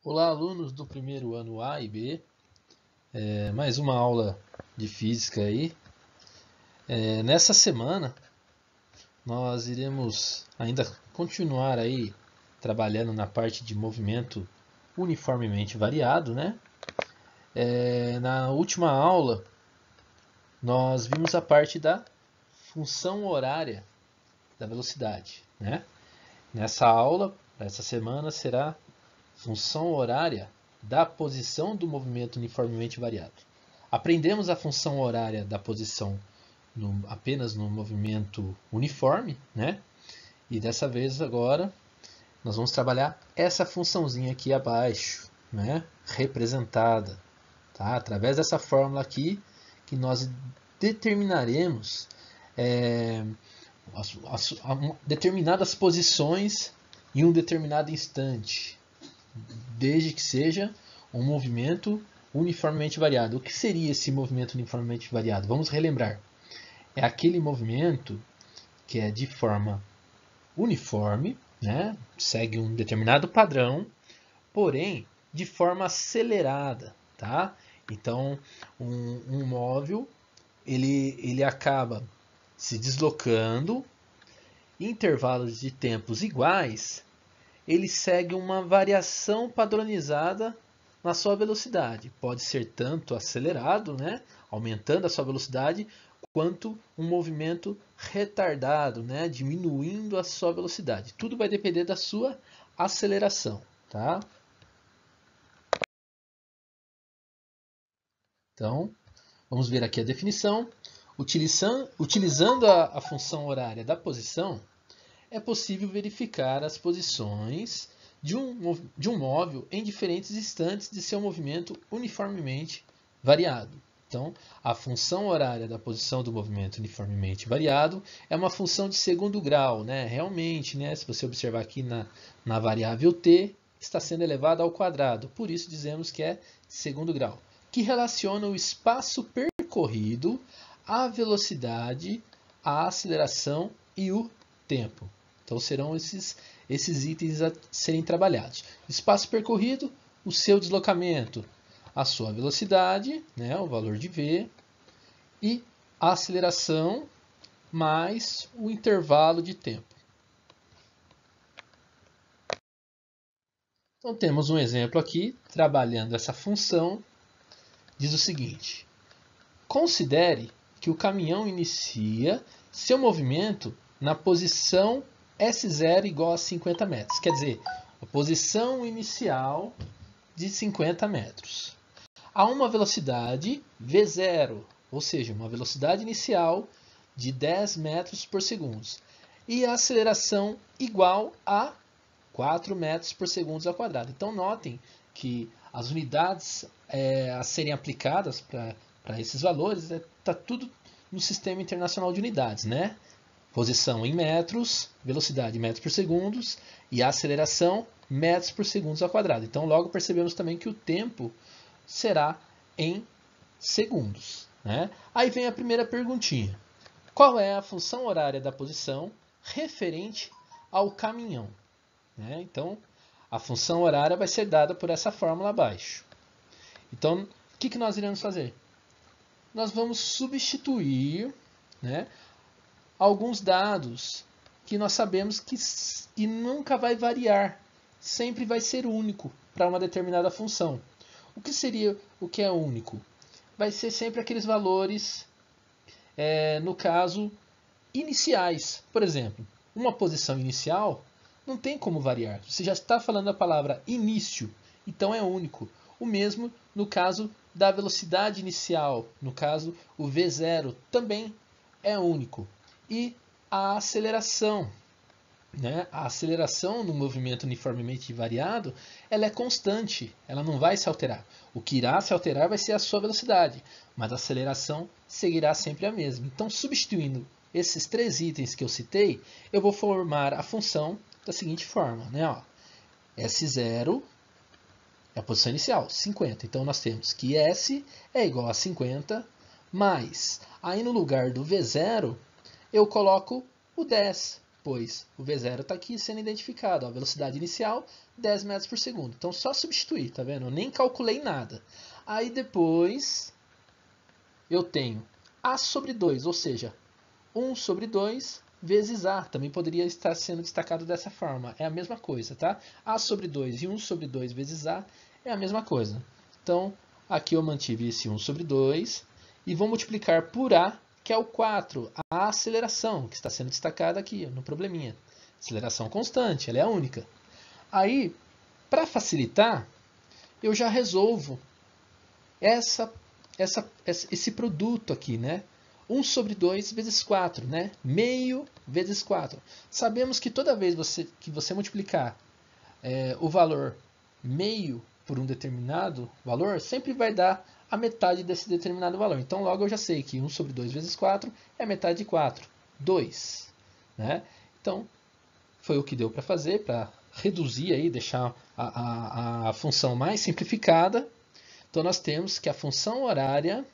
Olá, alunos do primeiro ano A e B. Mais uma aula de física aí. Nessa semana, nós iremos ainda continuar aí trabalhando na parte de movimento uniformemente variado, né? Na última aula, nós vimos a parte da função horária da velocidade, né? Nessa aula, essa semana, será função horária da posição do movimento uniformemente variado. Aprendemos a função horária da posição apenas no movimento uniforme, né? E dessa vez agora nós vamos trabalhar essa funçãozinha aqui abaixo, né? Representada, tá? Através dessa fórmula aqui que nós determinaremos determinadas posições em um determinado instante, desde que seja um movimento uniformemente variado. O que seria esse movimento uniformemente variado? Vamos relembrar. É aquele movimento que é de forma uniforme, né? Segue um determinado padrão, porém de forma acelerada, tá? Então, um móvel ele acaba se deslocando em intervalos de tempos iguais. Ele segue uma variação padronizada na sua velocidade. Pode ser tanto acelerado, né, aumentando a sua velocidade, quanto um movimento retardado, né, diminuindo a sua velocidade. Tudo vai depender da sua aceleração, tá? Então, vamos ver aqui a definição. Utilizando a função horária da posição, é possível verificar as posições de um móvel em diferentes instantes de seu movimento uniformemente variado. Então, a função horária da posição do movimento uniformemente variado é uma função de segundo grau, né? Realmente, né? Se você observar aqui na variável t, está sendo elevada ao quadrado. Por isso dizemos que é de segundo grau, que relaciona o espaço percorrido, a velocidade, a aceleração e o tempo. Então serão esses itens a serem trabalhados. Espaço percorrido, o seu deslocamento, a sua velocidade, né, o valor de v, e a aceleração mais o intervalo de tempo. Então temos um exemplo aqui, trabalhando essa função, diz o seguinte: considere que o caminhão inicia seu movimento na posição S0 igual a 50 metros. Quer dizer, a posição inicial de 50 metros. A uma velocidade V0, ou seja, uma velocidade inicial de 10 metros por segundo. E a aceleração igual a 4 metros por segundo ao quadrado. Então notem que as unidades a serem aplicadas para esses valores está tudo no Sistema Internacional de Unidades, né? Posição em metros, velocidade em metros por segundo e a aceleração metros por segundo ao quadrado. Então logo percebemos também que o tempo será em segundos, né? Aí vem a primeira perguntinha. Qual é a função horária da posição referente ao caminhão? Né? Então, a função horária vai ser dada por essa fórmula abaixo. Então, o que nós iremos fazer? Nós vamos substituir, né, alguns dados que nós sabemos que nunca vai variar, sempre vai ser único para uma determinada função. O que seria o que é único? Vai ser sempre aqueles valores, no caso, iniciais. Por exemplo, uma posição inicial não tem como variar. Você já está falando a palavra início, então é único. O mesmo no caso da velocidade inicial, no caso o V0 também é único. E a aceleração, né? A aceleração no movimento uniformemente variado, ela é constante, ela não vai se alterar. O que irá se alterar vai ser a sua velocidade, mas a aceleração seguirá sempre a mesma. Então, substituindo esses três itens que eu citei, eu vou formar a função da seguinte forma, né? Ó, S0 é a posição inicial, 50. Então, nós temos que S é igual a 50, mais, aí no lugar do V0, eu coloco o 10. depois o V0 está aqui sendo identificado. Ó, a velocidade inicial, 10 metros por segundo. Então, só substituir, tá vendo? Eu nem calculei nada. Aí depois eu tenho A sobre 2, ou seja, 1 sobre 2 vezes A. Também poderia estar sendo destacado dessa forma. É a mesma coisa, tá? A sobre 2 e 1 sobre 2 vezes A é a mesma coisa. Então, aqui eu mantive esse 1 sobre 2 e vou multiplicar por A, que é o 4, a aceleração, que está sendo destacada aqui no probleminha. Aceleração constante, ela é a única. Aí, para facilitar, eu já resolvo esse produto aqui, né? 1 sobre 2 vezes 4, né? Meio vezes 4. Sabemos que toda vez que você multiplicar o valor meio por um determinado valor, sempre vai dar a metade desse determinado valor. Então, logo eu já sei que 1 sobre 2 vezes 4 é metade de 4, 2. Né? Então, foi o que deu para fazer, para reduzir aí, deixar a função mais simplificada. Então, nós temos que a função horária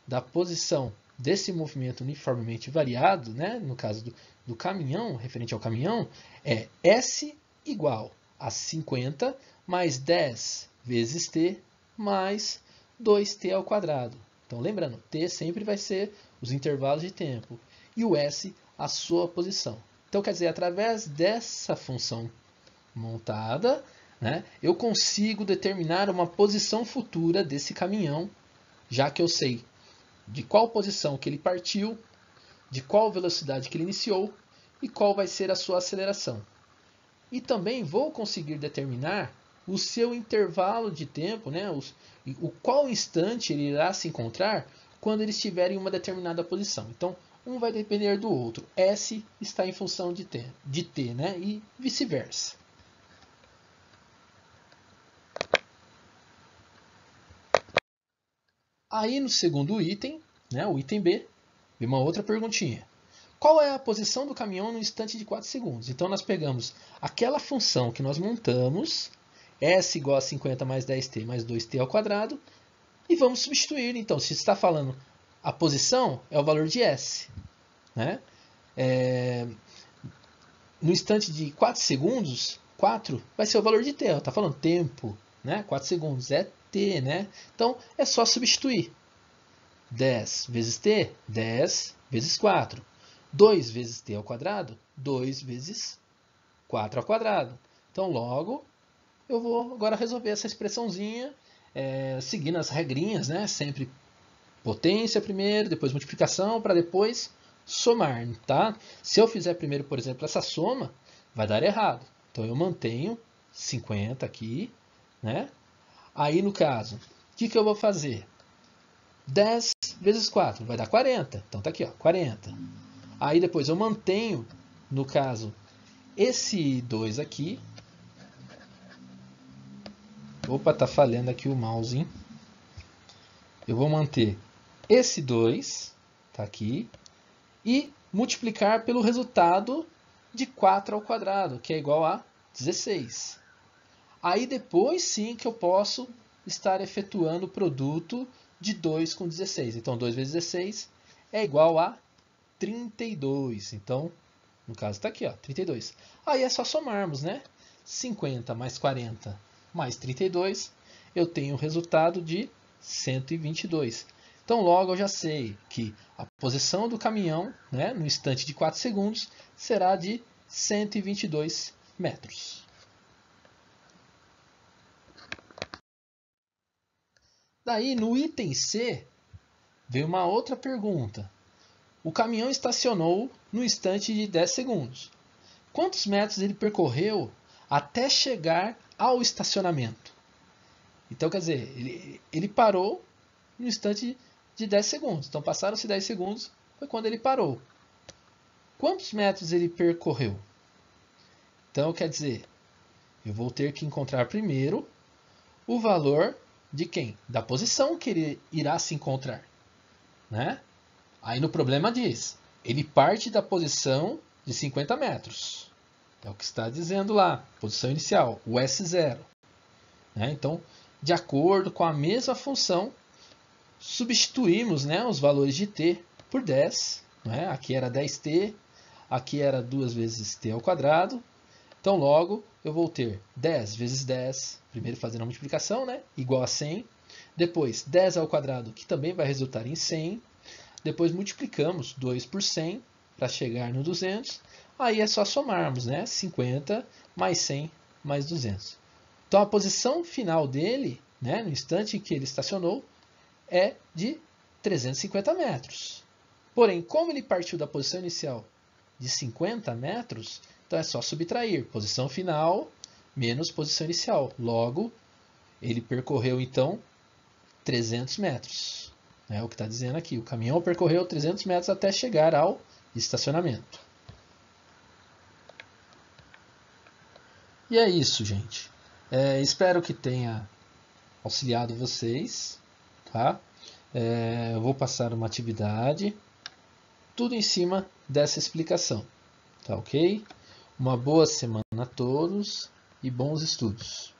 da posição desse movimento uniformemente variado, né, no caso do caminhão, referente ao caminhão, é S igual a 50 mais 10 vezes t mais 2t ao quadrado. Então, lembrando, t sempre vai ser os intervalos de tempo e o s a sua posição. Então, quer dizer, através dessa função montada, né, eu consigo determinar uma posição futura desse caminhão, já que eu sei de qual posição que ele partiu, de qual velocidade que ele iniciou e qual vai ser a sua aceleração. E também vou conseguir determinar o seu intervalo de tempo, né, o qual instante ele irá se encontrar quando ele estiver em uma determinada posição. Então, um vai depender do outro. S está em função de t, né, e vice-versa. Aí no segundo item, né, o item B, vem uma outra perguntinha. Qual é a posição do caminhão no instante de 4 segundos? Então nós pegamos aquela função que nós montamos, S igual a 50 mais 10t mais 2t ao quadrado, e vamos substituir. Então, se está falando a posição, é o valor de S. Né? No instante de 4 segundos, 4 vai ser o valor de t. Está falando tempo. Né? 4 segundos é t. Né? Então, é só substituir. 10 vezes t, 10 vezes 4. 2 vezes t ao quadrado, 2 vezes 4 ao quadrado. Então, logo, eu vou agora resolver essa expressãozinha, seguindo as regrinhas, né? Sempre potência primeiro, depois multiplicação, para depois somar. Tá? Se eu fizer primeiro, por exemplo, essa soma, vai dar errado. Então, eu mantenho 50 aqui. Né? Aí, no caso, o que eu vou fazer? 10 vezes 4 vai dar 40. Então, está aqui, ó, 40. Aí depois eu mantenho, no caso, esse 2 aqui. Opa, tá falhando aqui o mouse, hein? Eu vou manter esse 2, tá aqui, e multiplicar pelo resultado de 4 ao quadrado, que é igual a 16. Aí depois sim que eu posso estar efetuando o produto de 2 com 16. Então, 2 vezes 16 é igual a 32. Então, no caso está aqui, ó, 32. Aí é só somarmos, né? 50 mais 40 mais 32, eu tenho o resultado de 122. Então, logo eu já sei que a posição do caminhão, né, no instante de 4 segundos, será de 122 metros. Daí, no item C, veio uma outra pergunta. O caminhão estacionou no instante de 10 segundos. Quantos metros ele percorreu até chegar ao estacionamento? Então, quer dizer, ele parou no instante de 10 segundos. Então, passaram-se 10 segundos, foi quando ele parou. Quantos metros ele percorreu? Então, quer dizer, eu vou ter que encontrar primeiro o valor de quem? Da posição que ele irá se encontrar. Né? Aí no problema diz, ele parte da posição de 50 metros. É o que está dizendo lá, posição inicial, o S0. Né? Então, de acordo com a mesma função, substituímos, né, os valores de t por 10. Né? Aqui era 10t, aqui era 2 vezes t ao quadrado. Então, logo, eu vou ter 10 vezes 10, primeiro fazendo a multiplicação, né? Igual a 100. Depois, 10 ao quadrado, que também vai resultar em 100. Depois, multiplicamos 2 por 100 para chegar no 200. Aí é só somarmos, né? 50 mais 100 mais 200. Então, a posição final dele, né, no instante em que ele estacionou, é de 350 metros. Porém, como ele partiu da posição inicial de 50 metros, então é só subtrair posição final menos posição inicial. Logo, ele percorreu, então, 300 metros. É o que está dizendo aqui. O caminhão percorreu 300 metros até chegar ao estacionamento. E é isso, gente. Espero que tenha auxiliado vocês. Tá? Eu vou passar uma atividade, tudo em cima dessa explicação. Tá ok? Uma boa semana a todos e bons estudos.